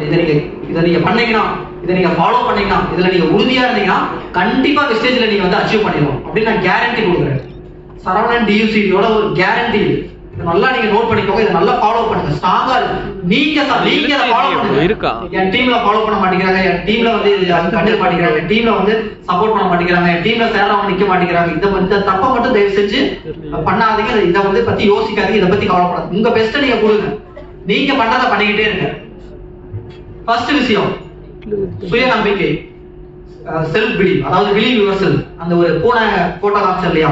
இதை நீங்க பண்ணீங்கன்னா, இதை நீங்க ஃபாலோ பண்ணீங்கன்னா, இதுல நீங்க உறுதியா இருந்தீங்கன்னா கண்டிப்பா வெஸ்டேஜ்ல நீங்க வந்து அச்சீவ் பண்ணிடலாம் அப்படின்னு நான் கேரண்டி கொடுக்குறேன். சரவணன் டியூசிடியோட ஒரு கேரண்டி. நல்லா நீங்க நோட் பண்ணிக்கோங்க, இதை நல்லா ஃபாலோ பண்ணுங்க. ஸ்ட்ராங்கா நீங்க ஃபாலோ பண்ணுங்க. என் டீம்ல ஃபாலோ பண்ண மாட்டேங்கிறாங்க, என் டீம்ல வந்து கண்டுக்க மாட்டேங்கிறாங்க, என் டீம்ல வந்து சப்போர்ட் பண்ண மாட்டேங்கிறாங்க, என் டீம்ல சேராம நிக்க மாட்டேங்கிறாங்க. இந்த தப்பை மட்டும் தயவு செஞ்சு பண்ணாதீங்க. இதை வந்து பத்தி யோசிக்காதீங்க, இதை பத்தி கவலைப்படாது. உங்க பெஸ்ட்டை நீங்க கொடுங்க. நீங்க பண்ணதை பண்ணிக்கிட்டே இருங்க. ஃபர்ஸ்ட் விஷயம் சுய நம்பிக்கை, செல்ஃப் பிலீவ், அதாவது பிலீவ் யுவர் செல்ஃப். அந்த ஒரு போன போட்டோ காமிச்சர் இல்லையா,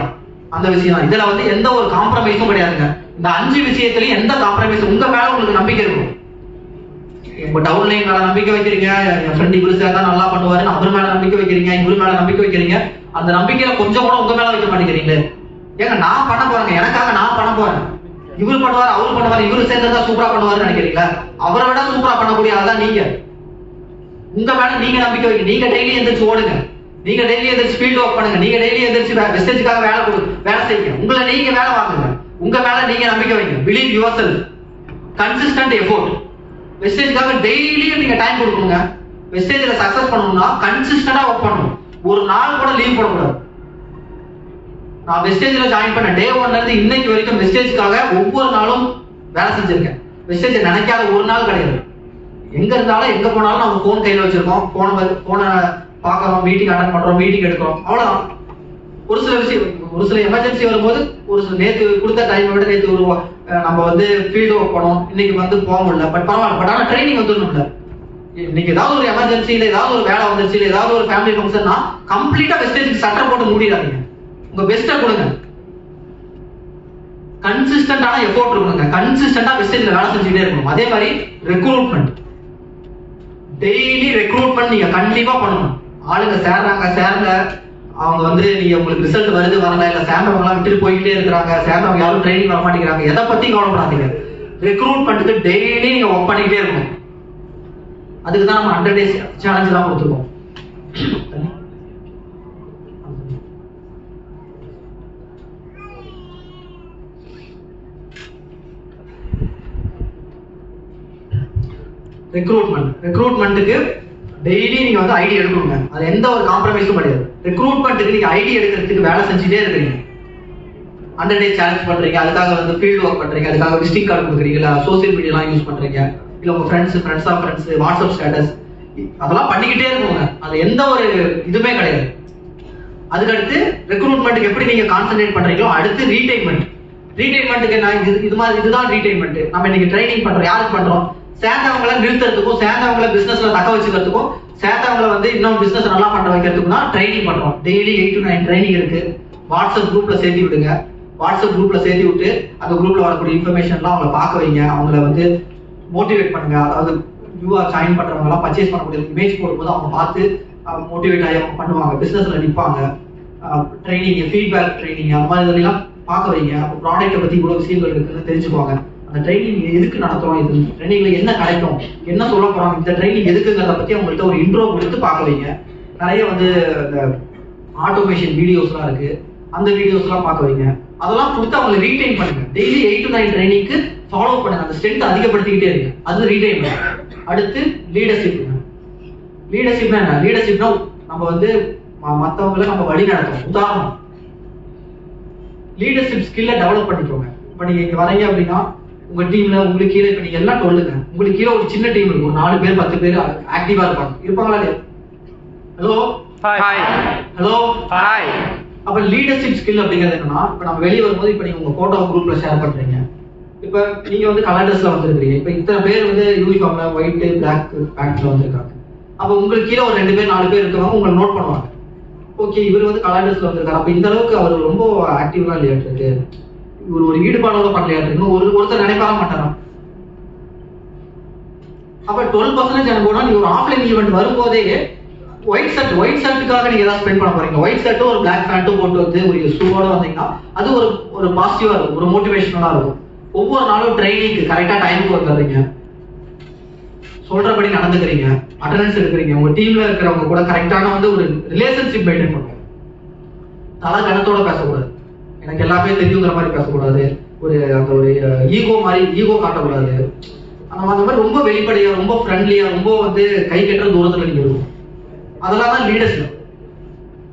அந்த விஷயம். இதுல வந்து எந்த ஒரு காம்ப்ரமைஸும் கிடையாதுங்க. இந்த 5 விஷயத்திலையும் எந்த காம்ப்ரமைஸும், உங்க மேல உங்களுக்கு நம்பிக்கை இருக்கும். இப்ப டவுன்லைன் மேல நம்பிக்கை வைக்கிறீங்க, என் ஃப்ரெண்ட் இவரு சார் தான் நல்லா பண்ணுவாரு, அவர் மேல நம்பிக்கை வைக்கிறீங்க, இவரு மேல நம்பிக்கை வைக்கிறீங்க. அந்த நம்பிக்கையில கொஞ்சம் கூட உங்க மேல வைக்க மாட்டேங்கிறீங்களே. ஏங்க நான் பண்ண போறேங்க, எனக்காக நான் பண்ண போறேன், இவரு பண்ணுவாரு, அவரு பண்ணுவாரு, இவரு சேர்ந்தா சூப்பரா பண்ணுவாருன்னு நினைக்கிறீங்களா? அவரை விட சூப்பரா பண்ணக்கூடிய ஆள் தான் நீங்க. உங்க மேல நீங்க நம்பிக்கை வைக்க. நீங்க டெய்லி எந்திரிச்சு ஓடுங்க, நீங்க டெய்லி எந்திரிச்சு ஃபீல்ட் ஒர்க் பண்ணுங்க, நீங்க டெய்லி எந்திரிச்சு வெஸ்டேஜுக்காக வேலை செய்யுங்க. உங்களை நீங்க வேலை வாங்குங்க, உங்க மேல நீங்க நம்பிக்கை வைங்க. Believe yourself, consistent effort. வெஸ்டேஜுக்காக டெய்லியும் நீங்க டைம் கொடுக்கணுங்க. வெஸ்டேஜ்ல சக்சஸ் பண்ணணும்னா கன்சிஸ்டன்டா ஒர்க் பண்ணணும். ஒரு நாள் கூட லீவ் போடக்கூடாது. நான் வெஸ்டேஜ்ல ஜாயின் பண்ண டே 1ல இருந்து இன்னைக்கு வரைக்கும் வெஸ்டேஜுக்காக ஒவ்வொரு நாளும் வேலை செஞ்சிருக்கேன். வெஸ்டேஜ் நினைக்காத ஒரு நாள் கிடையாது. எங்க இருந்தாலும் எங்க போனாலும் நம்ம போன் கையில வச்சிருக்கோம், போனை பார்க்கறோம், மீட்டிங் அட்டன் பண்றோம், மீட்டிங் எடுக்கிறோம், அவ்வளவுதான். ஒரு சில விஷயம், ஒரு சில எமர்ஜென்சி வரும்போது, ஒரு சில நேற்று கொடுத்த டைமை விட நேற்று நம்ம வந்து ஃபீல்டு ஒர்க் பண்ணோம், இன்னைக்கு வந்து போக முடியல, பட் பரவாயில்ல. பட் ஆனால் ட்ரைனிங் வந்துடணும்ல. இன்னைக்கு ஏதாவது ஒரு எமர்ஜென்சியில, ஏதாவது ஒரு வேலை வந்துருச்சு, ஏதாவது ஒரு ஃபேமிலி ஃபங்க்ஷன்னா கம்ப்ளீட்டா வெஸ்டேஜுக்கு சட்டை போட்டு மூடிடாதீங்க. உங்க பெஸ்ட்டை கொடுங்க. கன்சிஸ்டன்டான எஃபோர்ட் இருக்கணுங்க. கன்சிஸ்டன்டா வெஸ்டேஜ்ல வேலை செஞ்சுட்டே இருக்கணும். அதே மாதிரி ரெக்ரூட்மெண்ட், டெய்லி ரெக்ரூட்மெண்ட் நீங்க கண்டிப்பா பண்ணணும். ஆளுங்க சேர்றாங்க, அவங்க வந்து நீங்க உங்களுக்கு ரிசல்ட் வருது வரல, இல்ல சேர்ந்தவங்க எல்லாம் விட்டுட்டு போயிட்டே இருக்கிறாங்க, சேர்ந்தவங்க யாரும் ட்ரைனிங் வர மாட்டேங்கிறாங்க, எதை பத்தி கவலைப்படாதீங்க. ரெக்ரூட்மெண்ட்டுக்கு டெய்லி நீங்க ஒர்க் பண்ணிக்கிட்டே இருக்கணும். அதுக்கு தான் நம்ம 100 days சேலஞ்ச் தான் கொடுத்துருக்கோம். ரெக்ரூட்மெண்ட்டுக்கு டெய்லி நீங்க வந்து ஐடி எடுக்கணுங்க. அது எந்த ஒரு காம்ப்ரமைஸும் கிடையாது. ரெக்ரூட்மெண்ட்டுக்கு நீங்க ஐடி எடுக்கிறதுக்கு வேலை செஞ்சுட்டே இருக்கிறீங்க. 100 days சேலஞ்ச் பண்றீங்க, அதுக்காக வந்து ஃபீல்ட் ஒர்க் பண்றீங்க, அதுக்காக விசிட்டிங் கார்டு கொடுக்குறீங்க, சோசியல் மீடியாலாம் யூஸ் பண்றீங்க, இல்ல உங்க friends of friends, WhatsApp status, அதெல்லாம் பண்ணிக்கிட்டே இருக்குங்க. அது எந்த ஒரு இதுவுமே கிடையாது. அதுக்கடுத்து ரெக்ரூட்மெண்ட்டுக்கு எப்படி நீங்க கான்சென்ட்ரேட் பண்றீங்களோ, அடுத்து ரீடைன்மெண்ட்டுக்கு நான் இதுதான் ரீடைன்மெண்ட். நம்ம இன்னைக்கு ட்ரைனிங் பண்றோம், யாருக்கு பண்றோம்? சேர்ந்தவங்களை நிறுத்துறதுக்கும், சேர்ந்தவங்களை பிசினஸ்ல தக்க வச்சுக்கிறதுக்கும், சேர்ந்தவங்களை வந்து இன்னும் பிசினஸ் நல்லா பண்ண வைக்கிறதுக்கும் தான் ட்ரைனிங் பண்றோம். டெய்லி 8 to 9 ட்ரைனிங் இருக்கு. வாட்ஸ்அப் குரூப்ல சேர்த்து விடுங்க. வாட்ஸ்அப் குரூப்ல சேர்த்து விட்டு அந்த குரூப்ல வரக்கூடிய இன்ஃபர்மேஷன்லாம் அவங்களை பார்க்க வைங்க, அவங்களை வந்து மோட்டிவேட் பண்ணுங்க. அதாவது நியூவா ஜாயின் பண்றவங்க எல்லாம் பர்ச்சேஸ் பண்ணக்கூடிய இமேஜ் போடும்போது அவங்க பார்த்து மோட்டிவேட் ஆகி அவங்க பண்ணுவாங்க, பிசினஸ்ல நிற்பாங்க. ட்ரைனிங், ஃபீட்பேக் ட்ரைனிங், அந்த மாதிரி இதெல்லாம் பார்க்க வைங்க. அப்போ ப்ராடக்ட்டை பத்தி இவ்வளவு விஷயங்கள் இருக்குன்னு தெரிஞ்சுக்குவாங்க. அந்த ட்ரைனிங் எதுக்கு நடத்துறோம், இது ட்ரைனிங்ல என்ன கிடைக்கும், என்ன சொல்ல போறோம், இந்த ட்ரைனிங் எதுக்குங்கிறத பத்தி அவங்கள்ட்ட ஒரு இன்ட்ரோ கொடுத்து பார்க்க வைங்க. நிறைய வந்து இந்த ஆட்டோமேஷன் வீடியோஸ்லாம் இருக்கு, அந்த வீடியோஸ்லாம் பார்க்க வைங்க. அதெல்லாம் கொடுத்து அவங்களை ரீடைன் பண்ணுங்க. டெய்லி 8 to 9 ட்ரைனிங்க்கு ஃபாலோ பண்ணுங்க. அந்த ஸ்ட்ரென்த் அதிகப்படுத்திக்கிட்டே இருக்கு. அது ரீடைன் பண்ணுங்க. அடுத்து லீடர்ஷிப். லீடர்ஷிப்னா என்ன? லீடர்ஷிப்னா நம்ம வந்து மற்றவங்களை நம்ம வழி நடத்தணும். உதாரணம், லீடர்ஷிப் ஸ்கில்லை டெவலப் பண்ணிக்கோங்க. இப்போ நீங்க இங்க வரீங்க அப்படின்னா உங்க டீம்ல உங்களுக்கு கீழே, இப்ப நீங்க எல்லாம் சொல்லுங்க, உங்களுக்கு கீழே ஒரு சின்ன டீம் இருக்கும், 4 பேர் 10 பேர் ஆக்டிவா இருப்பாங்களா இல்லையா? Hello hello hi. அப்ப லீடர்ஷிப் ஸ்கில் அப்படிங்கிறது என்னன்னா, இப்ப நம்ம வெளியே வரும்போது, இப்ப நீங்க உங்க போட்டோ குரூப்ல ஷேர் பண்றீங்க. இப்ப நீங்க வந்து கலர் ட்ரெஸ்ல வந்துருக்கீங்க. இப்ப இத்தனை பேர் வந்து யூனிஃபார்ம்ல ஒயிட் பிளாக் பேண்ட்ல வந்திருக்காங்க. அப்ப உங்களுக்கு கீழே ஒரு 2 பேர் 4 பேர் இருக்கவங்க உங்களை நோட் பண்ணுவாங்க. ஓகே, இவர் வந்து கலர் ட்ரெஸ்ல வந்திருக்காரு, அப்ப இந்த அளவுக்கு அவர் ரொம்ப ஆக்டிவா இல்லையாட்டு, இவர் ஒரு ஈடுபாடோட பண்ணலையாட்டு ஒருத்தர் நினைப்பார மாட்டாராம். அப்ப 12% எனக்கு போனா, நீங்க ஒரு ஆஃப்லைன் ஈவெண்ட் வரும்போதே ஒயிட் ஷர்ட்டுக்காக நீங்க ஏதாவது ஸ்பெண்ட் பண்ண போறீங்க. ஒயிட் ஷர்ட்டும் ஒரு பிளாக் பேண்ட்டும் போட்டு வந்து ஒரு ஷூவோட வந்தீங்கன்னா அது ஒரு பாசிட்டிவா இருக்கும், ஒரு மோட்டிவேஷனலா இருக்கும். ஒவ்வொரு நாளும் ட்ரைனிங்க்கு கரெக்டா டைமுக்கு வந்துடுறீங்க, சொல்றபடி நடந்துக்கிறீங்க, அட்டெண்டன்ஸ் எடுக்கிறீங்க, உங்க டீம்ல இருக்கிறவங்க கூட கரெக்டான வந்து ஒரு ரிலேஷன்ஷிப் மெயின்டைன் பண்ணுங்க. தலை கணத்தோட பேசக்கூடாது, எனக்கு எல்லாமே தெரியுங்கிற மாதிரி பேசக்கூடாது, அந்த ஒரு ஈகோ காட்டக்கூடாது. அந்த மாதிரி ரொம்ப வெளிப்படையா, ரொம்ப ஃப்ரெண்ட்லியா, ரொம்ப வந்து கை கட்டுற தூரத்துல நீங்க இருக்கும். அதெல்லாம் தான் லீடர்ஸ்ல.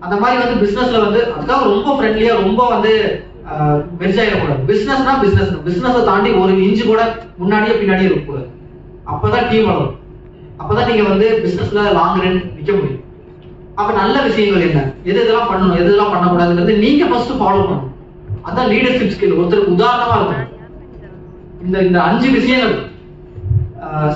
அந்த மாதிரி வந்து பிசினஸ்ல வந்து அதுக்காக ரொம்ப ஃப்ரெண்ட்லியா, ரொம்ப வந்து மெர்ஜாயிடக்கூடாது. பிசினஸ்னா பிசினஸை தாண்டி ஒரு இன்ச்சு கூட முன்னாடியே பின்னாடியே இருக்கக்கூடாது. அப்பதான் டீம் வளரும். அப்பதான் நீங்க வந்து பிசினஸ்ல லாங் ரன் நிக்க முடியும். அப்ப நல்ல விஷயங்கள் என்ன, எது இதெல்லாம் பண்ணணும், எது இதெல்லாம் பண்ணக்கூடாதுங்கிறது நீங்க ஃபர்ஸ்ட் ஃபாலோ பண்ணணும். அதான் லீடர்ஷிப் ஸ்கில். ஒருத்தருக்கு உதாரணமா இருக்கும். இந்த 5 விஷயங்கள்